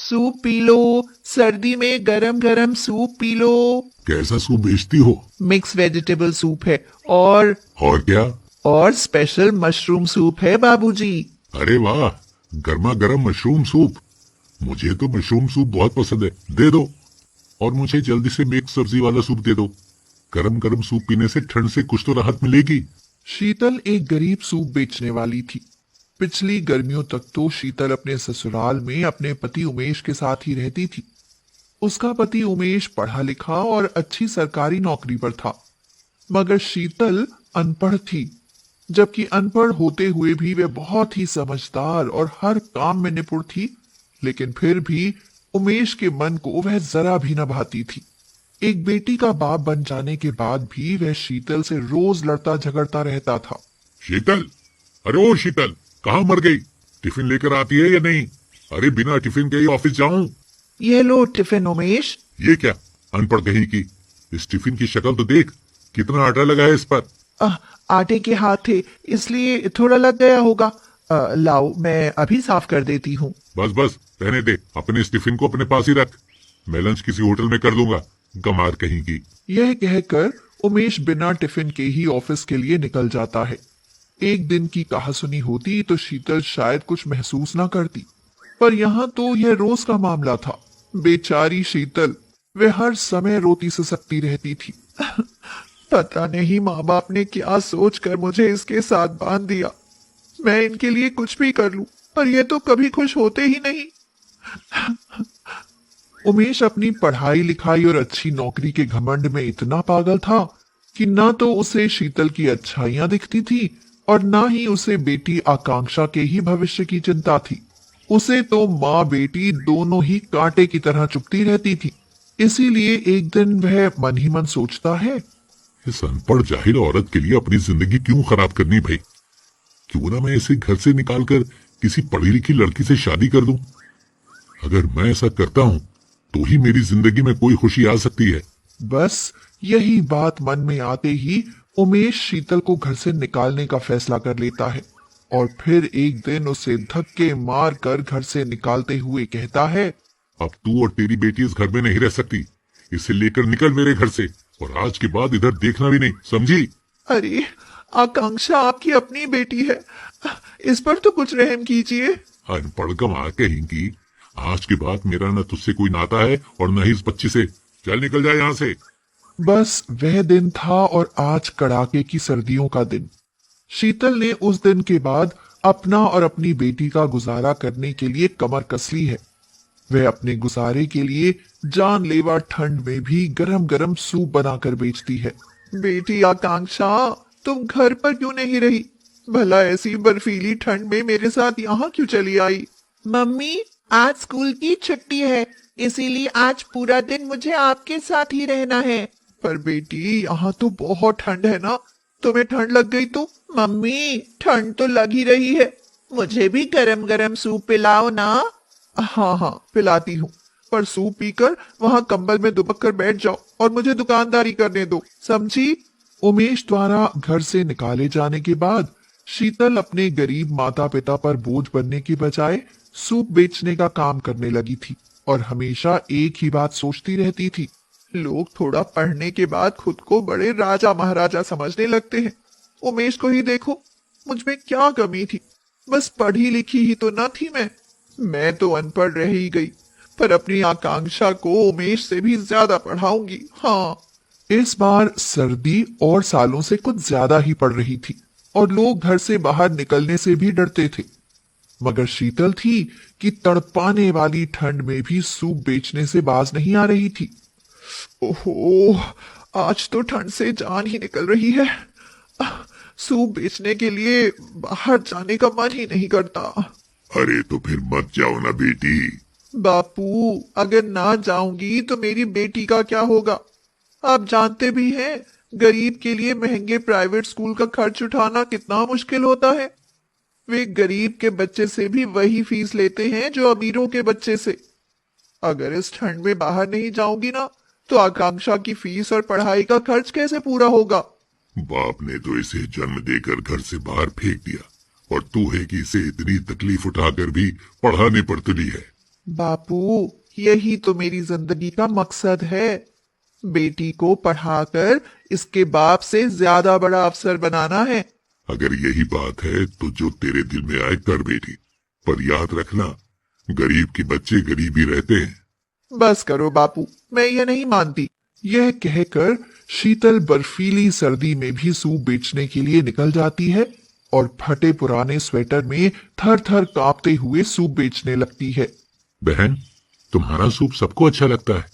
Soup P low. सर्दी में गरम गरम सूप पी लो। कैसा सूप बेचती हो? मिक्स वेजिटेबल सूप है। और क्या? और स्पेशल मशरूम सूप है बाबूजी। अरे वाह, गर्मा गर्म मशरूम सूप। मुझे तो मशरूम सूप बहुत पसंद है, दे दो। और मुझे जल्दी से मिक्स सब्जी वाला सूप दे दो। गरम गरम सूप पीने से ठंड से कुछ तो राहत मिलेगी। शीतल एक गरीब सूप बेचने वाली थी। पिछली गर्मियों तक तो शीतल अपने ससुराल में अपने पति उमेश के साथ ही रहती थी। उसका पति उमेश पढ़ा लिखा और अच्छी सरकारी नौकरी पर था, मगर शीतल अनपढ़ थी। जबकि अनपढ़ होते हुए भी वे बहुत ही समझदार और हर काम में निपुण थी, लेकिन फिर भी उमेश के मन को वह जरा भी न भाती थी। एक बेटी का बाप बन जाने के बाद भी वह शीतल से रोज लड़ता झगड़ता रहता था। शीतल, अरे ओ शीतल, कहाँ मर गई? टिफिन लेकर आती है या नहीं? अरे बिना टिफिन के ही ऑफिस जाऊं? ये लो टिफिन उमेश। ये क्या, अनपढ़ कहीं की। इस टिफिन की शक्ल तो देख, कितना आटा लगा है इस पर। आटे के हाथ थे इसलिए थोड़ा लग गया होगा। लाओ मैं अभी साफ कर देती हूँ। बस बस रहने दे, अपने इस टिफिन को अपने पास ही रख। मैं लंच किसी होटल में कर दूंगा, गमार कहीं की। यह कहकर उमेश बिना टिफिन के ही ऑफिस के लिए निकल जाता है। एक दिन की कहासुनी होती तो शीतल शायद कुछ महसूस ना करती, पर यहाँ तो यह रोज का मामला था। बेचारी शीतल, वे हर समय रोती सिसकती रहती थी। पता नहीं माँ बाप ने क्या सोचकर मुझे इसके साथ बांध दिया। मैं इनके लिए कुछ भी कर लूं, पर ये तो कभी खुश होते ही नहीं। उमेश अपनी पढ़ाई लिखाई और अच्छी नौकरी के घमंड में इतना पागल था कि न तो उसे शीतल की अच्छाइयां दिखती थी और न ही उसे बेटी आकांक्षा के ही भविष्य की चिंता थी। उसे तो माँ बेटी दोनों ही कांटे की तरह चुभती रहती थी। इसीलिए एक दिन वह मन ही मन सोचता है, इस अनपढ़ जाहिल औरत के लिए अपनी जिंदगी क्यों खराब करनी भाई? क्यों ना मैं इसे घर से निकालकर किसी पढ़ी लिखी लड़की से शादी कर दूं। अगर मैं ऐसा करता हूं तो ही मेरी जिंदगी में कोई खुशी आ सकती है। बस यही बात मन में आते ही उमेश शीतल को घर से निकालने का फैसला कर लेता है और फिर एक दिन उसे धक्के मार कर घर से निकालते हुए कहता है, अब तू और तेरी बेटी इस घर में नहीं रह सकती। इसे लेकर निकल मेरे घर से, और आज के बाद इधर देखना भी नहीं, समझी? अरे आकांक्षा आपकी अपनी बेटी है, इस पर तो कुछ रहम कीजिए। अनपढ़ गंवार कहेंगी, आज के बाद मेरा न तुझसे कोई नाता है और न ही इस बच्ची से। चल निकल जाए यहाँ से। बस वह दिन था और आज कड़ाके की सर्दियों का दिन। शीतल ने उस दिन के बाद अपना और अपनी बेटी का गुजारा करने के लिए कमर कस ली है। वह अपने गुजारे के लिए जानलेवा ठंड में भी गरम गरम सूप बनाकर बेचती है। बेटी आकांक्षा, तुम घर पर क्यों नहीं रही? भला ऐसी बर्फीली ठंड में मेरे साथ यहाँ क्यों चली आई? मम्मी, आज स्कूल की छुट्टी है, इसीलिए आज पूरा दिन मुझे आपके साथ ही रहना है। पर बेटी यहाँ तो बहुत ठंड है ना, तुम्हें ठंड लग गई तो? मम्मी, ठंड तो लग ही रही है, मुझे भी गरम गरम सूप पिलाओ ना। हाँ हाँ पिलाती हूँ, पर सूप पीकर वहाँ कंबल में दुबक कर बैठ जाओ और मुझे दुकानदारी करने दो, समझी? उमेश द्वारा घर से निकाले जाने के बाद शीतल अपने गरीब माता पिता पर बोझ बनने की बजाय सूप बेचने का काम करने लगी थी और हमेशा एक ही बात सोचती रहती थी, लोग थोड़ा पढ़ने के बाद खुद को बड़े राजा महाराजा समझने लगते हैं। उमेश को ही देखो, मुझ में क्या कमी थी? बस पढ़ी लिखी ही तो न थी मैं तो अनपढ़ रह ही गई, पर अपनी आकांक्षा को उमेश से भी ज्यादा पढ़ाऊंगी। हाँ। इस बार सर्दी और सालों से कुछ ज्यादा ही पड़ रही थी और लोग घर से बाहर निकलने से भी डरते थे, मगर शीतल थी कि तड़पाने वाली ठंड में भी सूप बेचने से बाज नहीं आ रही थी। ओहो, आज तो ठंड से जान ही निकल रही है। सूप बेचने के लिए बाहर जाने का मन ही नहीं करता। अरे तो फिर मत जाओ ना बेटी। बापू, अगर ना जाऊंगी तो मेरी बेटी का क्या होगा? आप जानते भी हैं, गरीब के लिए महंगे प्राइवेट स्कूल का खर्च उठाना कितना मुश्किल होता है। वे गरीब के बच्चे से भी वही फीस लेते हैं जो अमीरों के बच्चे से। अगर इस ठंड में बाहर नहीं जाऊंगी ना, तो आकांक्षा की फीस और पढ़ाई का खर्च कैसे पूरा होगा? बाप ने तो इसे जन्म देकर घर से बाहर फेंक दिया और तू है कि इसे इतनी तकलीफ उठाकर भी पढ़ाने पर तुली है। बापू, यही तो मेरी जिंदगी का मकसद है, बेटी को पढ़ाकर इसके बाप से ज्यादा बड़ा अफसर बनाना है। अगर यही बात है तो जो तेरे दिल में आए कर बेटी, पर याद रखना गरीब के बच्चे गरीब ही रहते हैं। बस करो बापू, मैं ये नहीं मानती। यह कहकर शीतल बर्फीली सर्दी में भी सूप बेचने के लिए निकल जाती है और फटे पुराने स्वेटर में थर थर कांपते हुए सूप बेचने लगती है। बहन, तुम्हारा सूप सबको अच्छा लगता है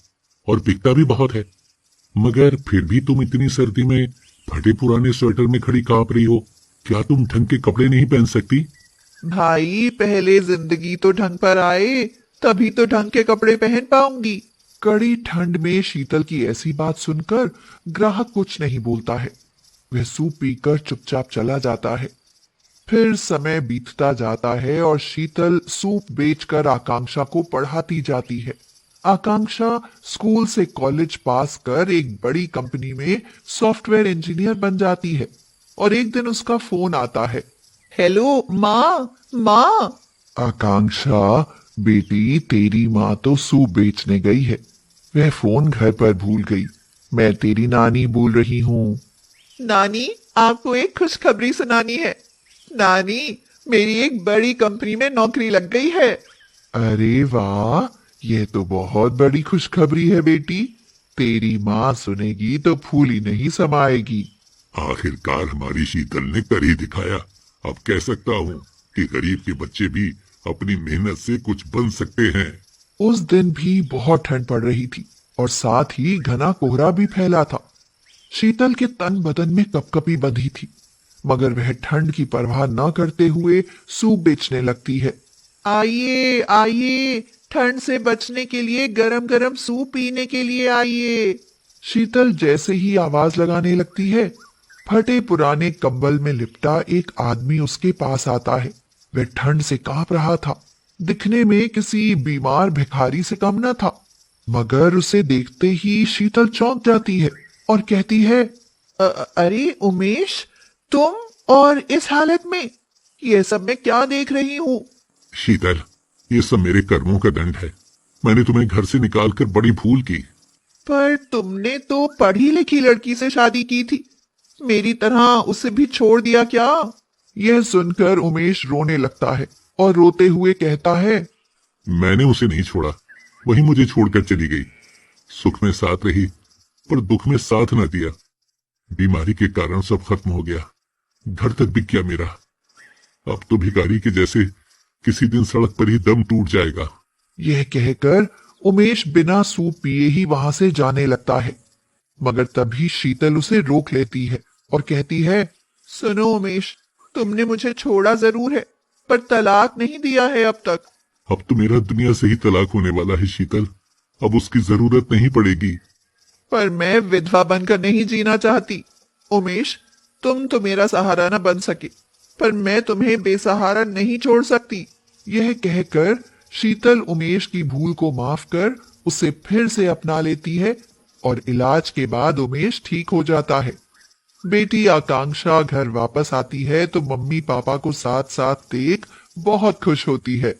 और बिकता भी बहुत है, मगर फिर भी तुम इतनी सर्दी में फटे पुराने स्वेटर में खड़ी कांप रही हो। क्या तुम ढंग के कपड़े नहीं पहन सकती? भाई, पहले जिंदगी तो ढंग पर आए, तभी तो ढंग के कपड़े पहन पाऊंगी। कड़ी ठंड में शीतल की ऐसी बात सुनकर ग्राहक कुछ नहीं बोलता है। वह सूप पीकर चुपचाप चला जाता है। फिर समय बीतता जाता है और शीतल सूप बेचकर आकांक्षा को पढ़ाती जाती है। आकांक्षा स्कूल से कॉलेज पास कर एक बड़ी कंपनी में सॉफ्टवेयर इंजीनियर बन जाती है और एक दिन उसका फोन आता है। हेलो माँ, माँ। आकांक्षा बेटी, तेरी माँ तो सूप बेचने गई है, वह फोन घर पर भूल गई। मैं तेरी नानी बोल रही हूँ। नानी, आपको एक खुशखबरी सुनानी है। नानी, मेरी एक बड़ी कंपनी में नौकरी लग गई है। अरे वाह, यह तो बहुत बड़ी खुशखबरी है बेटी। तेरी माँ सुनेगी तो फूल ही नहीं समाएगी। आखिरकार हमारी शीतल ने कर ही दिखाया। अब कह सकता हूँ कि गरीब के बच्चे भी अपनी मेहनत से कुछ बन सकते हैं। उस दिन भी बहुत ठंड पड़ रही थी और साथ ही घना कोहरा भी फैला था। शीतल के तन बदन में कपकपी बंधी थी, मगर वह ठंड की परवाह न करते हुए सूप बेचने लगती है। आइए आइए, ठंड से बचने के लिए गरम गरम सूप पीने के लिए आइए। शीतल जैसे ही आवाज लगाने लगती है, फटे पुराने कंबल में लिपटा एक आदमी उसके पास आता है। वह ठंड से कांप रहा था, दिखने में किसी बीमार भिखारी से कम न था, मगर उसे देखते ही शीतल चौंक जाती है और कहती है, अरे उमेश, तुम और इस हालत में, ये सब मैं क्या देख रही हूँ? शीतल, ये सब मेरे कर्मों का दंड है। मैंने तुम्हें घर से निकालकर बड़ी भूल की। पर तुमने तो पढ़ी लिखी लड़की से शादी की थी, मेरी तरह उसे भी छोड़ दिया क्या? यह सुनकर उमेश रोने लगता है और रोते हुए कहता है, मैंने उसे नहीं छोड़ा, वही मुझे छोड़कर चली गई। सुख में साथ रही पर दुख में साथ न दिया। बीमारी के कारण सब खत्म हो गया, घर तक बिक गया मेरा। अब तो भिखारी के जैसे किसी दिन सड़क पर ही दम टूट जाएगा। यह कहकर उमेश बिना सूप पिए ही वहां से जाने लगता है, मगर तभी शीतल उसे रोक लेती है और कहती है, सुनो उमेश, तुमने मुझे छोड़ा जरूर है, पर तलाक नहीं दिया है अब तक। अब तो मेरा दुनिया से ही तलाक होने वाला है शीतल, अब उसकी जरूरत नहीं पड़ेगी। पर मैं विधवा बनकर नहीं जीना चाहती। उमेश, तुम तो मेरा सहारा न बन सके, पर मैं तुम्हें बेसहारा नहीं छोड़ सकती। यह कहकर शीतल उमेश की भूल को माफ कर उसे फिर से अपना लेती है और इलाज के बाद उमेश ठीक हो जाता है। बेटी आकांक्षा घर वापस आती है तो मम्मी पापा को साथ साथ देख बहुत खुश होती है।